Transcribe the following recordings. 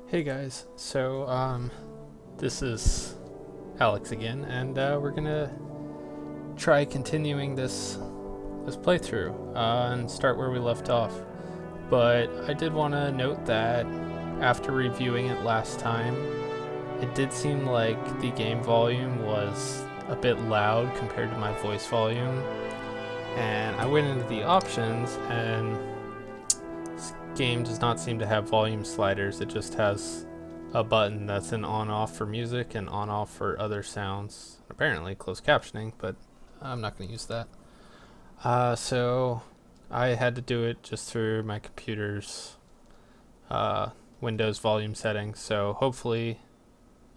Hey guys, this is Alex again, and we're gonna try continuing this playthrough and start where we left off. But I did want to note that after reviewing it last time, it did seem like the game volume was a bit loud compared to my voice volume, and I went into the options and this game does not seem to have volume sliders. It just has a button that's an on-off for music and on-off for other sounds. Apparently closed captioning, but I'm not going to use that. So I had to do it just through my computer's Windows volume settings. So hopefully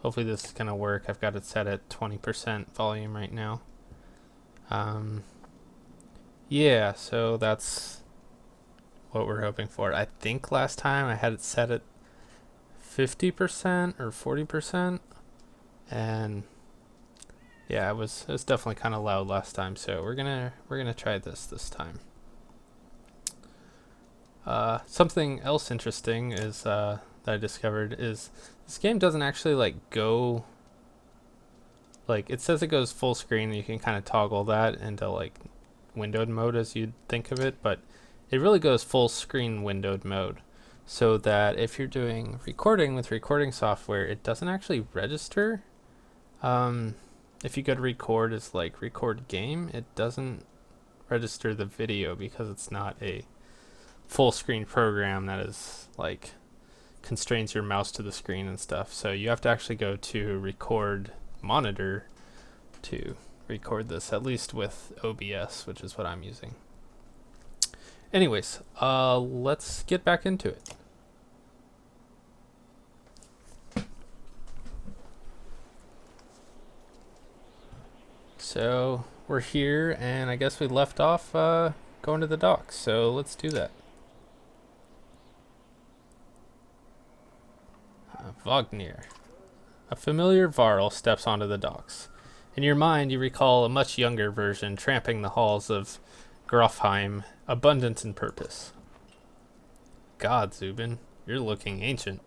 this is going to work. I've got it set at 20% volume right now. Yeah, so that's what we're hoping for. I think last time I had it set at 50% or 40%, and yeah, it was definitely kind of loud last time. So we're gonna try this time. Something else interesting is that I discovered is this game doesn't actually go it says it goes full screen, and you can kind of toggle that into windowed mode as you'd think of it, but it really goes full screen windowed mode, so that if you're doing recording with recording software, it doesn't actually register. If you go to record as record game, it doesn't register the video because it's not a full screen program that is constrains your mouse to the screen and stuff. So you have to actually go to record monitor to record this, at least with OBS, which is what I'm using. Anyways, let's get back into it. So we're here, and I guess we left off going to the docks, so let's do that. Wagner. A familiar Varl steps onto the docks. In your mind, you recall a much younger version tramping the halls of Grofheim, abundant in purpose. God, Zubin, you're looking ancient.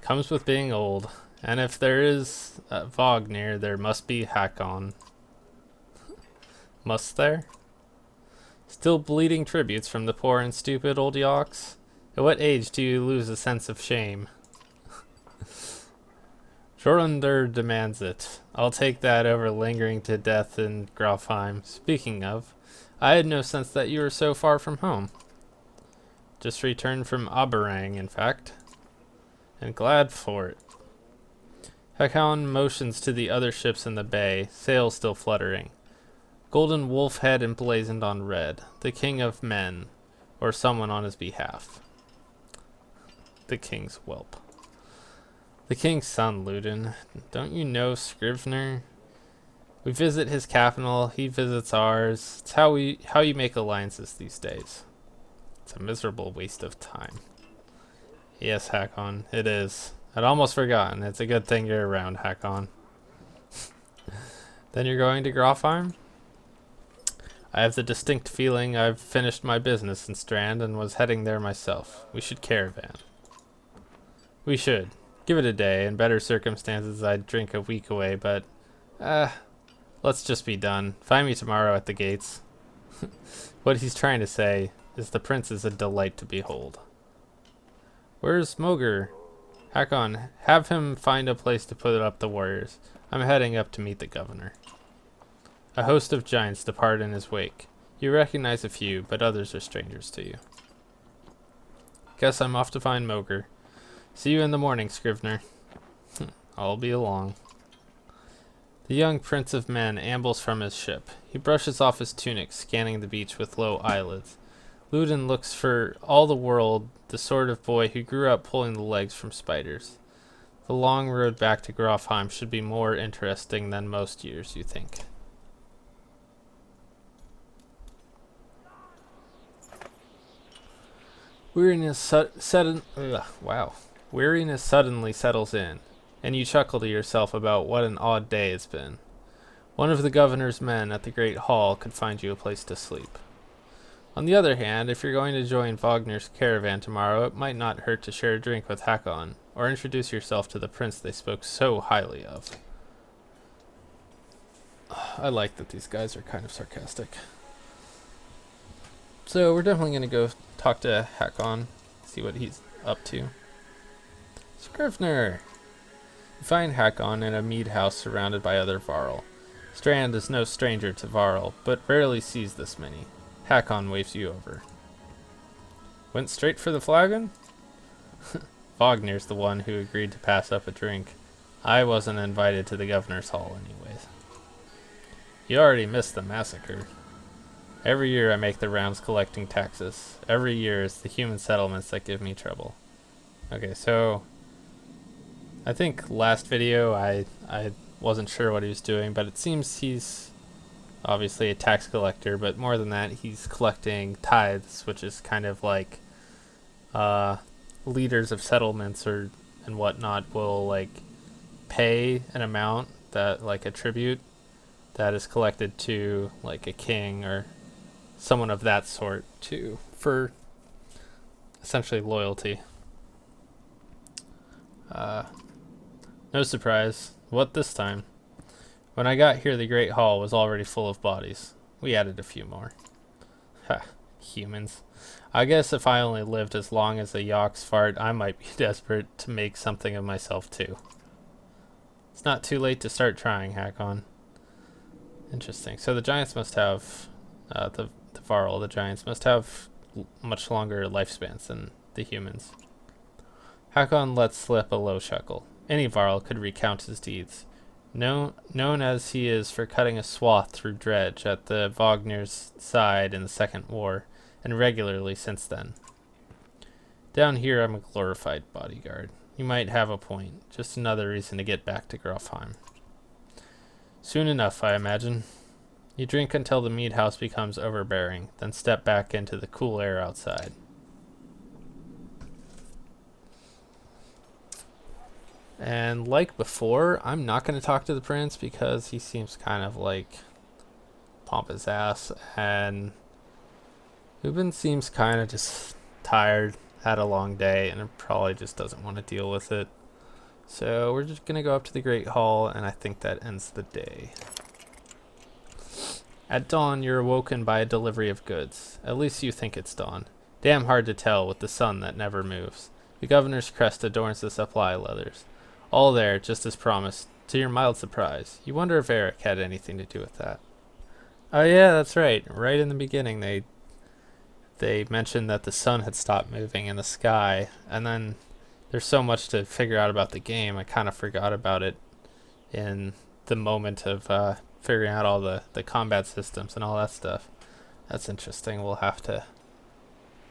Comes with being old, and if there is Wagner, there must be Hakon. Must there? Still bleeding tributes from the poor and stupid old yawks? At what age do you lose a sense of shame? Jorundur demands it. I'll take that over lingering to death in Grofheim. Speaking of, I had no sense that you were so far from home. Just returned from Aberang, in fact. And glad for it. Hakon motions to the other ships in the bay, sails still fluttering. Golden wolf head emblazoned on red. The king of men, or someone on his behalf. The king's whelp. The king's son, Ludin. Don't you know Scrivener? We visit his capital, he visits ours. It's how you make alliances these days. It's a miserable waste of time. Yes, Hakon, it is. I'd almost forgotten. It's a good thing you're around, Hakon. Then you're going to Grofheim? I have the distinct feeling I've finished my business in Strand and was heading there myself. We should caravan. We should. Give it a day. In better circumstances, I'd drink a week away, but let's just be done. Find me tomorrow at the gates. What he's trying to say is the prince is a delight to behold. Where's Moger? Hakon, have him find a place to put up the warriors. I'm heading up to meet the governor. A host of giants depart in his wake. You recognize a few, but others are strangers to you. Guess I'm off to find Moger. See you in the morning, Scrivener. I'll be along. The young prince of men ambles from his ship. He brushes off his tunic, scanning the beach with low eyelids. Ludin looks for all the world the sort of boy who grew up pulling the legs from spiders. The long road back to Grofheim should be more interesting than most years, you think. Weariness suddenly settles in, and you chuckle to yourself about what an odd day it's been. One of the governor's men at the great hall could find you a place to sleep. On the other hand, if you're going to join Wagner's caravan tomorrow, it might not hurt to share a drink with Hakon, or introduce yourself to the prince they spoke so highly of. I like that these guys are kind of sarcastic. So we're definitely going to go talk to Hakon, see what he's up to. Scrivener! You find Hakon in a mead house surrounded by other Varl. Strand is no stranger to Varl, but rarely sees this many. Hakon waves you over. Went straight for the flagon? Wagner's the one who agreed to pass up a drink. I wasn't invited to the governor's hall anyways. You already missed the massacre. Every year I make the rounds collecting taxes. Every year it's the human settlements that give me trouble. Okay, so I think last video I wasn't sure what he was doing, but it seems he's obviously a tax collector, but more than that, he's collecting tithes, which is kind of like leaders of settlements or and whatnot will like pay an amount that like a tribute that is collected to like a king or someone of that sort to for essentially loyalty. No surprise. What this time? When I got here, the Great Hall was already full of bodies. We added a few more. Ha, humans. I guess if I only lived as long as a Yawk's fart, I might be desperate to make something of myself too. It's not too late to start trying, Hakon. Interesting. So the giants must have, the Varl, the giants must have much longer lifespans than the humans. Hakon let slip a low chuckle. Any Varl could recount his deeds. Known as he is for cutting a swath through Dredge at the Wagner's side in the Second War, and regularly since then. Down here I'm a glorified bodyguard. You might have a point. Just another reason to get back to Grofheim. Soon enough, I imagine. You drink until the mead house becomes overbearing, then step back into the cool air outside. And like before, I'm not going to talk to the prince because he seems kind of like pompous ass, and Ubin seems kind of just tired, had a long day, and probably just doesn't want to deal with it. So we're just going to go up to the Great Hall, and I think that ends the day. At dawn, you're awoken by a delivery of goods. At least you think it's dawn. Damn hard to tell with the sun that never moves. The governor's crest adorns the supply leathers. All there, just as promised, to your mild surprise. You wonder if Eric had anything to do with that. Oh yeah, that's right. Right in the beginning, they mentioned that the sun had stopped moving in the sky, and then there's so much to figure out about the game, I kind of forgot about it in the moment of figuring out all the combat systems and all that stuff. That's interesting. We'll have to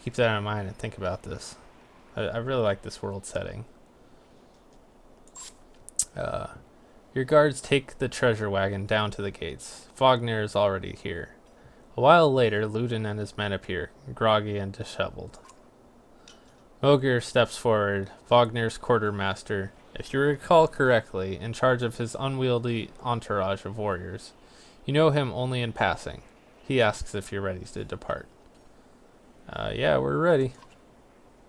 keep that in mind and think about this. I really like this world setting. Your guards take the treasure wagon down to the gates. Wagner is already here. A while later, Ludin and his men appear, groggy and disheveled. Moger steps forward, Wagner's quartermaster, if you recall correctly, in charge of his unwieldy entourage of warriors. You know him only in passing. He asks if you're ready to depart. Yeah, we're ready.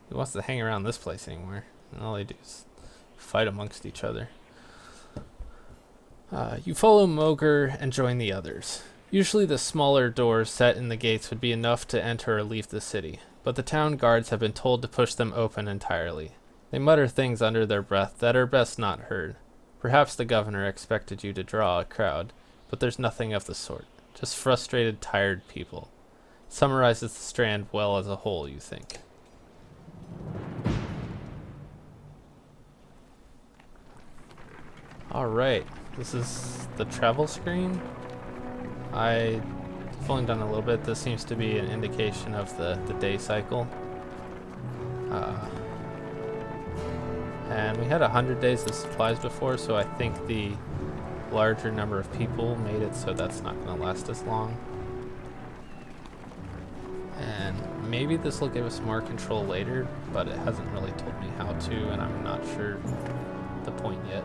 Who wants to hang around this place anymore? And all they do is fight amongst each other. You follow Moger and join the others. Usually the smaller doors set in the gates would be enough to enter or leave the city, but the town guards have been told to push them open entirely. They mutter things under their breath that are best not heard. Perhaps the governor expected you to draw a crowd, but there's nothing of the sort. Just frustrated, tired people. Summarizes the Strand well as a whole, you think. Alright, this is the travel screen. I've only done a little bit. This seems to be an indication of the day cycle. And we had 100 days of supplies before, so I think the larger number of people made it, so that's not going to last as long. And maybe this will give us more control later, but it hasn't really told me how to, and I'm not sure the point yet.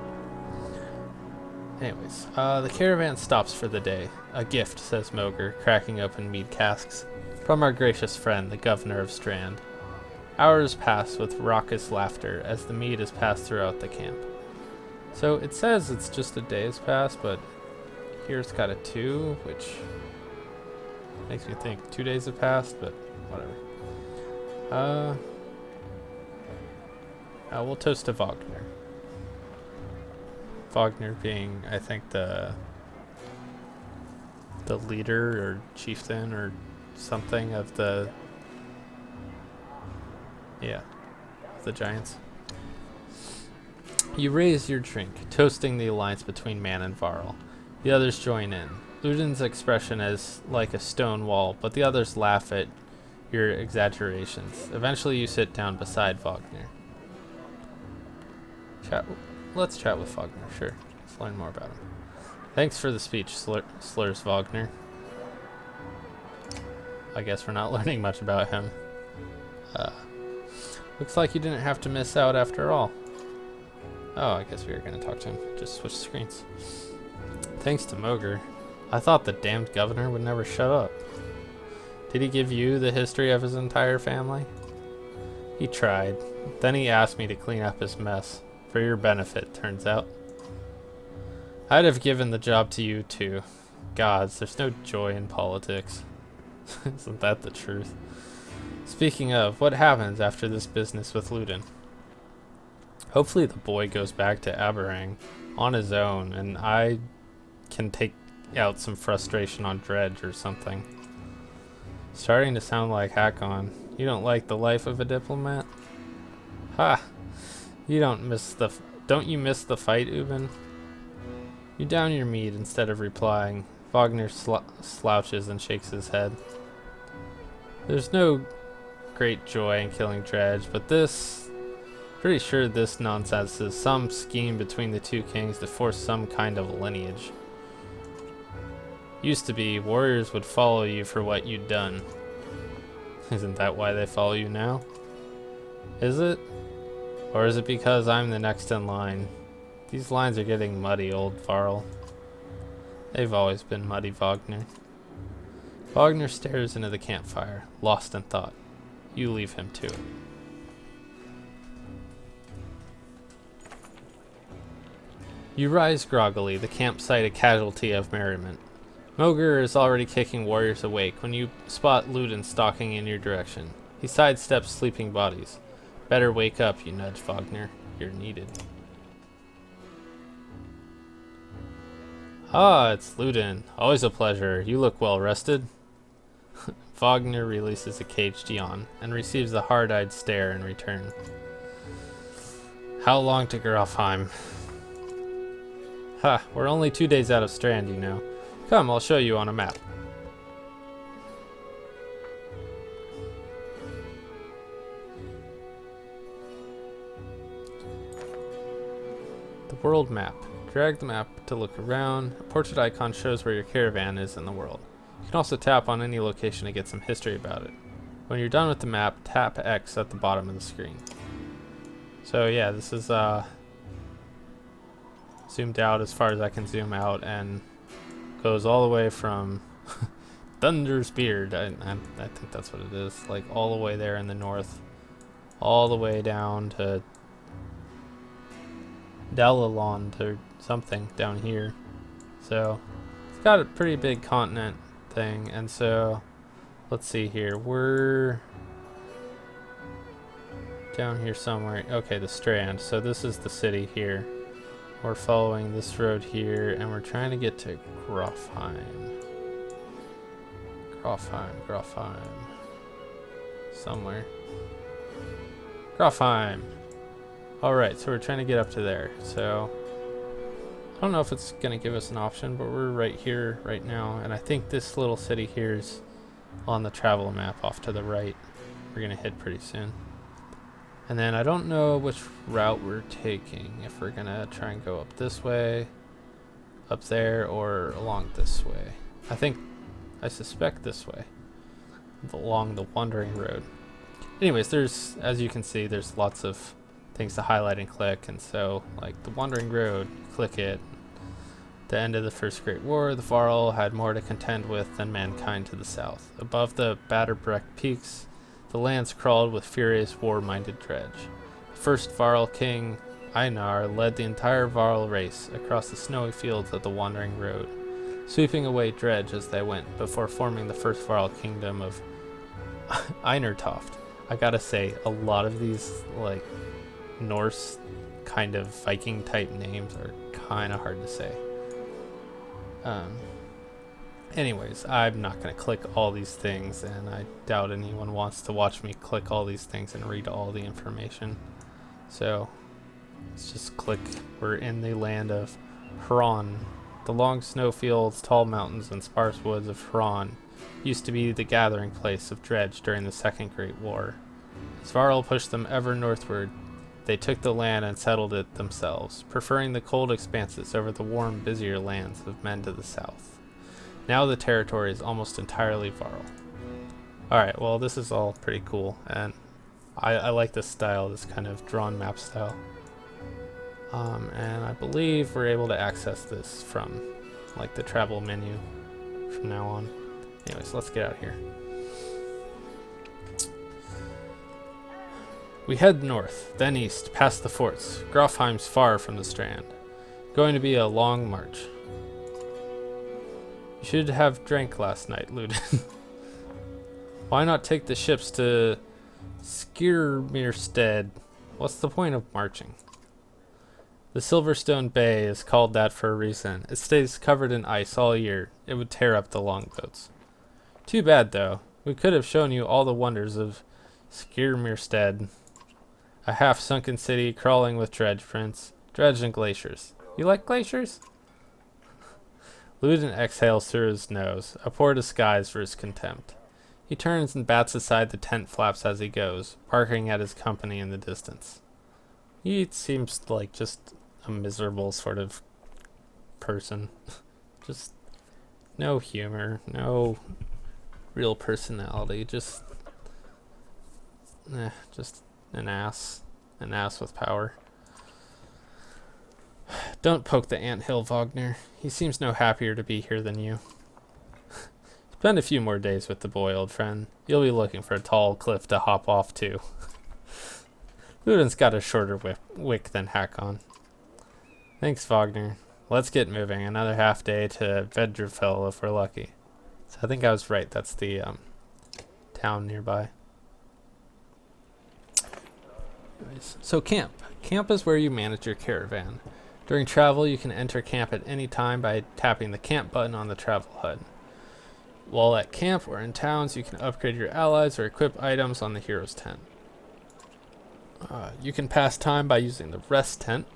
Anyways, the caravan stops for the day. A gift, says Moger, cracking open mead casks. From our gracious friend, the governor of Strand. Hours pass with raucous laughter as the mead is passed throughout the camp. So it says it's just a day has passed, but here it's got a 2, which makes me think 2 days have passed, but whatever. We'll toast to Wagner. Wagner being, I think, the leader or chieftain or something of the giants. You raise your drink, toasting the alliance between Man and Varl. The others join in. Ludin's expression is like a stone wall, but the others laugh at your exaggerations. Eventually you sit down beside Wagner. Let's chat with Wagner, sure. Let's learn more about him. Thanks for the speech, slurs Wagner. I guess we're not learning much about him. Looks like you didn't have to miss out after all. Oh, I guess we were going to talk to him. Just switch screens. Thanks to Mogr. I thought the damned governor would never shut up. Did he give you the history of his entire family? He tried. Then he asked me to clean up his mess. For your benefit, turns out. I'd have given the job to you too. Gods, there's no joy in politics. Isn't that the truth? Speaking of, what happens after this business with Ludin? Hopefully the boy goes back to Aberrang on his own, and I can take out some frustration on Dredge or something. Starting to sound like Hakon. You don't like the life of a diplomat? Ha! Don't you miss the fight, Ubin? You down your meat instead of replying. Wagner slouches and shakes his head. There's no great joy in killing Dredge, but pretty sure this nonsense is some scheme between the two kings to force some kind of lineage. Used to be, warriors would follow you for what you'd done. Isn't that why they follow you now? Is it? Or is it because I'm the next in line? These lines are getting muddy, old Varl. They've always been muddy, Wagner. Wagner stares into the campfire, lost in thought. You leave him to it. You rise groggily, the campsite a casualty of merriment. Mogr is already kicking warriors awake when you spot Ludin stalking in your direction. He sidesteps sleeping bodies. Better wake up, you nudge Wagner. You're needed. Ah, it's Ludin. Always a pleasure. You look well rested. Wagner releases a caged yawn and receives a hard-eyed stare in return. How long to Grofheim? Ha, we're only 2 days out of Strand, you know. Come, I'll show you on a map. The world map. Drag the map to look around. A portrait icon shows where your caravan is in the world. You can also tap on any location to get some history about it. When you're done with the map, tap X at the bottom of the screen. So yeah, this is zoomed out as far as I can zoom out and goes all the way from Thunder's Beard. I think that's what it is. Like all the way there in the north. All the way down to Dalaland or something down here. So it's got a pretty big continent thing, and so let's see here. We're down here somewhere. Okay, the Strand. So this is the city here. We're following this road here, and we're trying to get to Grofheim. Grofheim. Somewhere. Grofheim. Alright, so we're trying to get up to there. So I don't know if it's going to give us an option, but we're right here right now. And I think this little city here is on the travel map off to the right. We're going to hit pretty soon. And then I don't know which route we're taking. If we're going to try and go up this way, up there, or along this way. I suspect this way. Along the Wandering Road. Anyways, as you can see, there's lots of things to highlight and click, and so like the Wandering Road, click it, the end of the First Great War, the Varl had more to contend with than mankind to the south. Above the Batterbreck peaks, the lands crawled with furious war-minded dredge. The first Varl king, Einar, led the entire Varl race across the snowy fields of the Wandering Road, sweeping away dredge as they went before forming the first Varl kingdom of Einartoft. I gotta say, a lot of these like Norse kind of Viking type names are kind of hard to say. Anyways, I'm not going to click all these things, and I doubt anyone wants to watch me click all these things and read all the information. So let's just click. We're in the land of Huron. The long snowfields, tall mountains, and sparse woods of Huron used to be the gathering place of dredge during the Second Great War. As Varl pushed them ever northward, they took the land and settled it themselves, preferring the cold expanses over the warm, busier lands of men to the south. Now the territory is almost entirely Varl. Alright, well this is all pretty cool, and I like this style, this kind of drawn map style. And I believe we're able to access this from like the travel menu from now on. Anyways, let's get out of here. We head north, then east, past the forts. Grofheim's far from the strand. Going to be a long march. You should have drank last night, Ludin. Why not take the ships to Skirmirstead? What's the point of marching? The Silverstone Bay is called that for a reason. It stays covered in ice all year. It would tear up the longboats. Too bad, though. We could have shown you all the wonders of Skirmirstead. A half-sunken city crawling with dredge prints. Dredge and glaciers. You like glaciers? Ludin exhales through his nose, a poor disguise for his contempt. He turns and bats aside the tent flaps as he goes, barking at his company in the distance. He seems like just a miserable sort of person. Just no humor, no real personality, just an ass with power. Don't poke the anthill, Wagner. He seems no happier to be here than you. Spend a few more days with the boy, old friend. You'll be looking for a tall cliff to hop off to. Ludin's got a shorter wick than Hakon. Thanks, Wagner. Let's get moving. Another half day to Vedrefell if we're lucky. So I think I was right. That's the town nearby. Anyways, so camp. Camp is where you manage your caravan. During travel, you can enter camp at any time by tapping the camp button on the travel HUD. While at camp or in towns, you can upgrade your allies or equip items on the hero's tent. You can pass time by using the rest tent.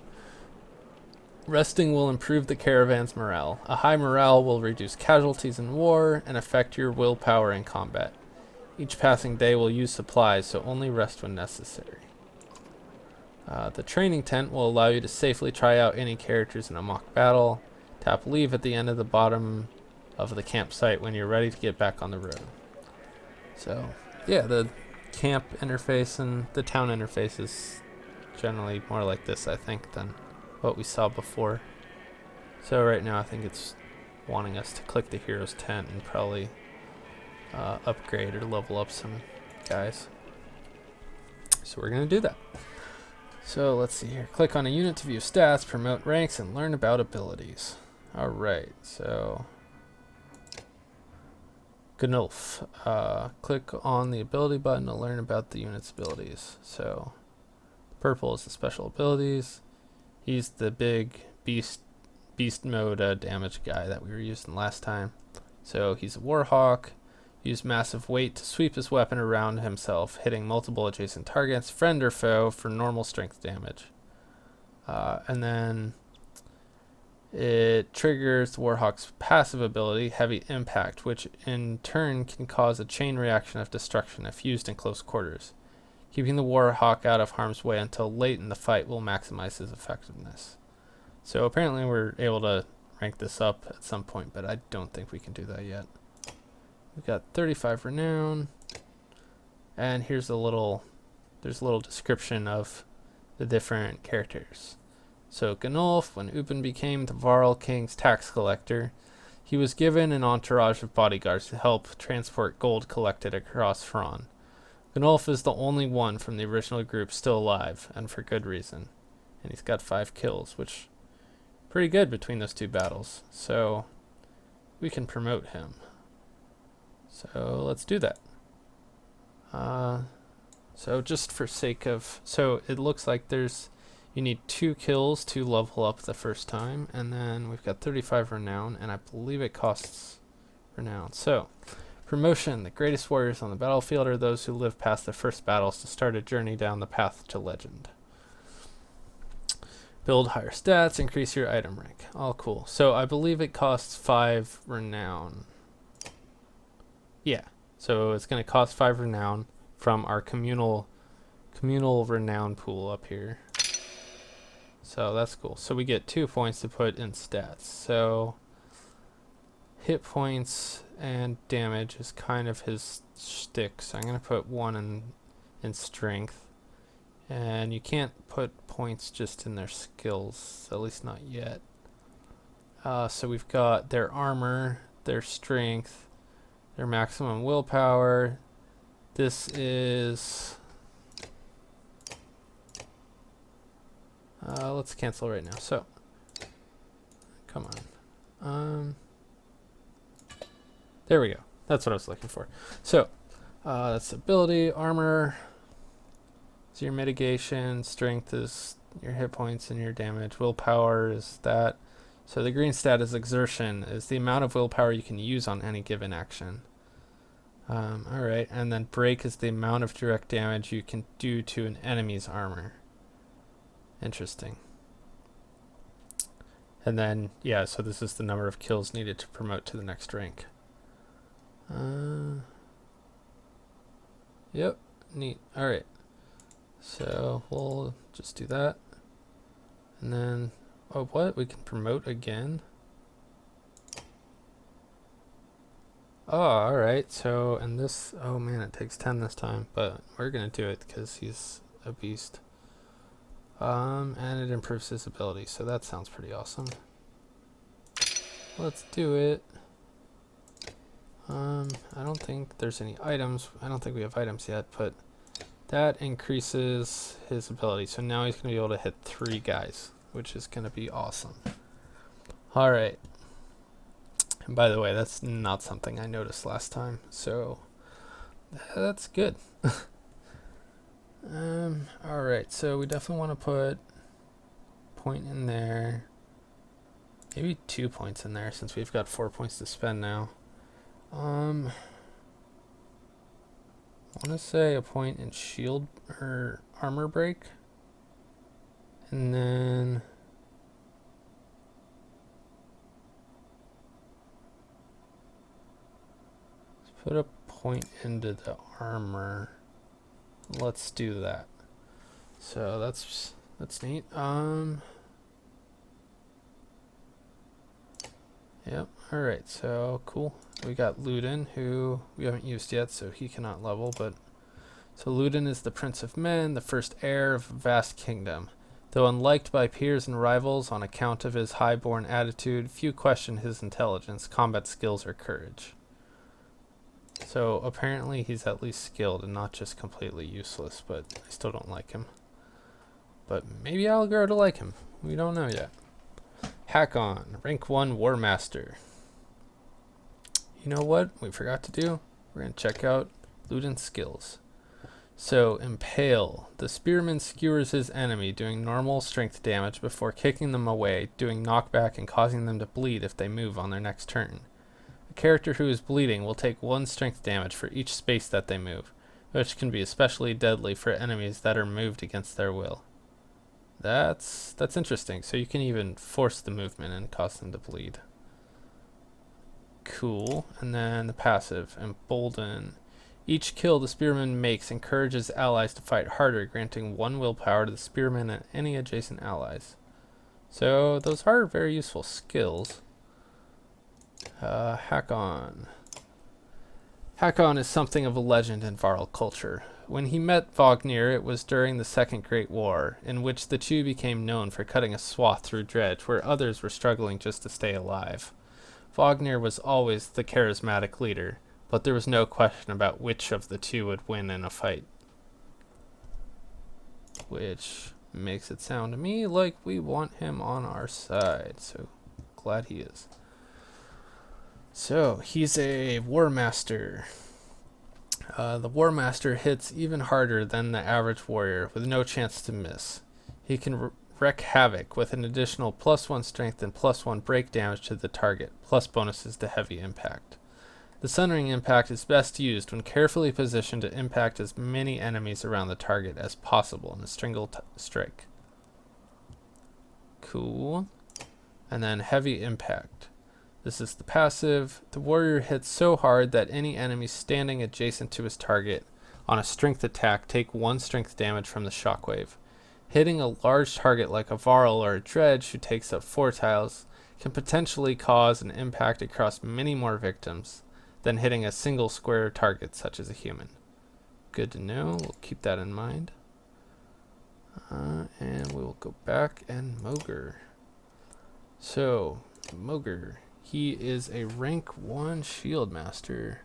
Resting will improve the caravan's morale. A high morale will reduce casualties in war and affect your willpower in combat. Each passing day will use supplies, so only rest when necessary. The training tent will allow you to safely try out any characters in a mock battle. Tap leave at the end of the bottom of the campsite when you're ready to get back on the road. So, yeah, the camp interface and the town interface is generally more like this, I think, than what we saw before. So right now I think it's wanting us to click the hero's tent and probably upgrade or level up some guys. So we're going to do that. So let's see here. Click on a unit to view stats, promote ranks, and learn about abilities. Alright, so Gnulf. Click on the ability button to learn about the unit's abilities. So purple is the special abilities. He's the big beast mode damage guy that we were using last time. So he's a Warhawk. Use massive weight to sweep his weapon around himself, hitting multiple adjacent targets, friend or foe, for normal strength damage. And then it triggers the Warhawk's passive ability, Heavy Impact, which in turn can cause a chain reaction of destruction if used in close quarters. Keeping the Warhawk out of harm's way until late in the fight will maximize his effectiveness. So apparently we're able to rank this up at some point, but I don't think we can do that yet. We've got 35 renown, and here's there's a little description of the different characters. So Ganulf, when Upin became the Varl King's tax collector, he was given an entourage of bodyguards to help transport gold collected across Thrawn. Ganulf is the only one from the original group still alive, and for good reason. And he's got 5 kills, which pretty good between those 2 battles. So we can promote him. So let's do that. So just for sake of, so it looks like you need 2 kills to level up the first time, and then we've got 35 renown, and I believe it costs renown. So promotion: the greatest warriors on the battlefield are those who live past their first battles to start a journey down the path to legend. Build higher stats, increase your item rank. All cool. So I believe it costs 5 renown. Yeah, so it's going to cost 5 renown from our communal renown pool up here. So that's cool. So we get 2 points to put in stats. So hit points and damage is kind of his shtick. So I'm going to put 1 in strength. And you can't put points just in their skills, at least not yet. So we've got their armor, their strength, their maximum willpower. This is... let's cancel right now. So, come on. There we go. That's what I was looking for. So, that's ability, armor is your mitigation, strength is your hit points and your damage, willpower is that. So the green stat is exertion, is the amount of willpower you can use on any given action. Alright, and then break is the amount of direct damage you can do to an enemy's armor. Interesting. And then, yeah, so this is the number of kills needed to promote to the next rank. Yep, neat. Alright. So we'll just do that. And then, oh, what? We can promote again? Oh, alright. So, and this, oh man, it takes 10 this time, but we're going to do it because he's a beast. And it improves his ability, so that sounds pretty awesome. Let's do it. I don't think there's any items. I don't think we have items yet, but that increases his ability. So now he's going to be able to hit 3 guys, which is going to be awesome. Alright. And by the way, that's not something I noticed last time, so that's good. Alright, so we definitely want to put point in there. Maybe 2 points in there since we've got 4 points to spend now. I want to say a point in shield or armor break. And then let's put a point into the armor. Let's do that. So that's neat. Yep. Alright, so cool. We got Ludin, who we haven't used yet, so he cannot level, but so Ludin is the Prince of Men, the first heir of a vast kingdom. Though unliked by peers and rivals on account of his high-born attitude, few question his intelligence, combat skills, or courage. So apparently he's at least skilled and not just completely useless, but I still don't like him. But maybe I'll grow to like him. We don't know yet. Hakon, rank 1 War Master. You know what we forgot to do? We're going to check out Ludin's skills. So, Impale. The spearman skewers his enemy, doing normal strength damage before kicking them away, doing knockback and causing them to bleed if they move on their next turn. A character who is bleeding will take 1 strength damage for each space that they move, which can be especially deadly for enemies that are moved against their will. That's interesting. So you can even force the movement and cause them to bleed. Cool. And then the passive, Embolden. Each kill the spearman makes encourages allies to fight harder, granting 1 willpower to the spearman and any adjacent allies. So those are very useful skills. Hakon. Hakon is something of a legend in Varl culture. When he met Vognir, it was during the Second Great War, in which the two became known for cutting a swath through Dredge where others were struggling just to stay alive. Vognir was always the charismatic leader, but there was no question about which of the two would win in a fight. Which makes it sound to me like we want him on our side, so glad he is. So, he's a War Master. The War Master hits even harder than the average warrior, with no chance to miss. He can wreak havoc with an additional +1 strength and +1 break damage to the target, plus bonuses to heavy impact. The Sunring Impact is best used when carefully positioned to impact as many enemies around the target as possible in a single strike. Cool. And then Heavy Impact. This is the passive. The warrior hits so hard that any enemies standing adjacent to his target on a strength attack take 1 strength damage from the shockwave. Hitting a large target like a Varl or a Dredge who takes up 4 tiles can potentially cause an impact across many more victims than hitting a single square target such as a human. Good to know. We'll keep that in mind. And we will go back and Mogr. So, Mogr. He is a rank 1 shield master.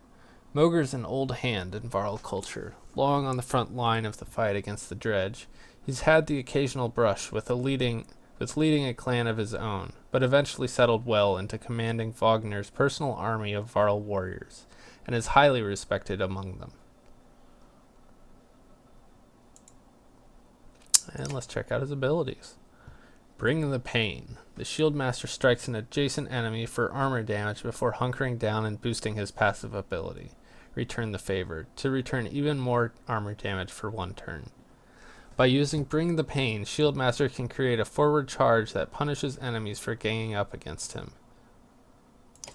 Mogur's an old hand in Varl culture, long on the front line of the fight against the Dredge. He's had the occasional brush with leading a clan of his own, but eventually settled well into commanding Vognir's personal army of Varl warriors, and is highly respected among them. And let's check out his abilities. Bring the Pain. The Shield Master strikes an adjacent enemy for armor damage before hunkering down and boosting his passive ability. Return the Favor, to return even more armor damage for 1 turn. By using Bring the Pain, Shield Master can create a forward charge that punishes enemies for ganging up against him.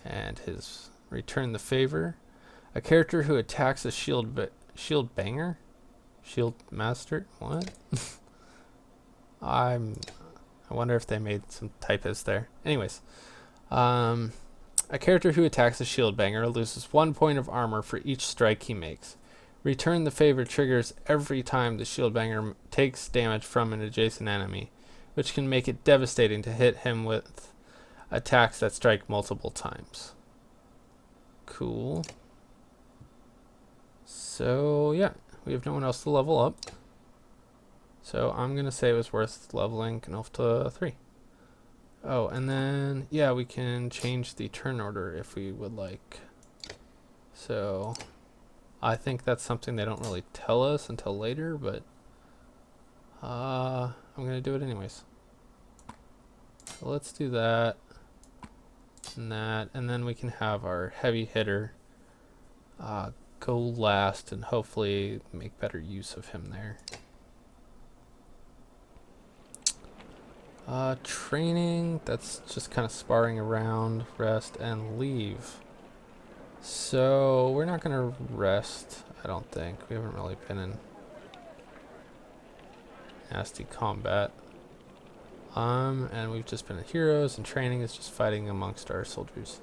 And his Return the Favor. A character who attacks a shield banger? Shield Master? What? I wonder if they made some typos there. Anyways, a character who attacks a shield banger loses 1 point of armor for each strike he makes. Return the Favor triggers every time the shield banger takes damage from an adjacent enemy, which can make it devastating to hit him with attacks that strike multiple times. Cool. So yeah, we have no one else to level up. So I'm going to say it was worth leveling Knolf to 3. Oh, and then, yeah, we can change the turn order if we would like. So I think that's something they don't really tell us until later, but I'm going to do it anyways. So let's do that and then we can have our heavy hitter go last and hopefully make better use of him there. Training, that's just kind of sparring around, rest, and leave. So, we're not going to rest, I don't think. We haven't really been in nasty combat. And we've just been at heroes, and training is just fighting amongst our soldiers.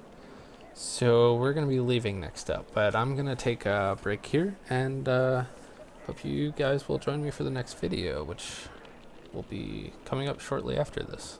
So, we're going to be leaving next up, but I'm going to take a break here, and hope you guys will join me for the next video, which will be coming up shortly after this.